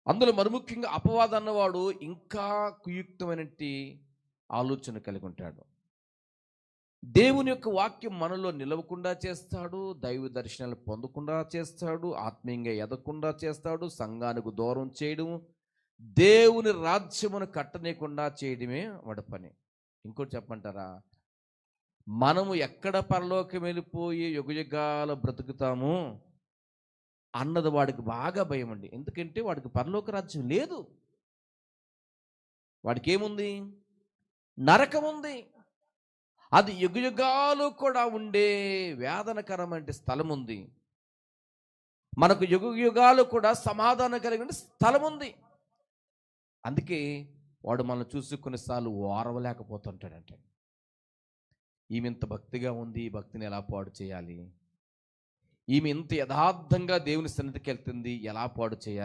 అందులో మరి ముఖ్యంగా అపవాది అన్నవాడు ఇంకా కుయుక్తమైనట్టి ఆలోచన కలిగి ఉంటాడు. దేవుని యొక్క వాక్యం మనలో నిలవకుండా చేస్తాడు. దైవ దర్శనాలు పొందకుండా చేస్తాడు. ఆత్మీయంగా ఎదగకుండా చేస్తాడు. సంఘానికి దూరం చేయడం, దేవుని రాజ్యమును కట్టనీయకుండా చేయడమే వాడి పని. ఇంకోటి చెప్పమంటారా? మనము ఎక్కడ పరలోకం వెళ్ళిపోయి యుగయుగాలు బ్రతుకుతాము అన్నది వాడికి బాగా భయమండి. ఎందుకంటే వాడికి పరలోక రాజ్యం లేదు. వాడికి ఏముంది? నరకం ఉంది. అది యుగయుగాలు కూడా ఉండే వేదనకరమైన స్థలం ఉంది. మనకు యుగయుగాలు కూడా సమాధానం కలిగిన స్థలం ఉంది. అందుకే వాడు మనల్ని చూసి కొన్నిసార్లు ఓర్వలేకపోతుంటాడంటే, ఈమె ఇంత భక్తిగా ఉంది, ఈ భక్తిని ఎలా పాడు చేయాలి? ఈమె ఇంత యథార్థంగా దేవుని సన్నిధికి వెళ్తుంది, ఎలా పాడు చేయాలి?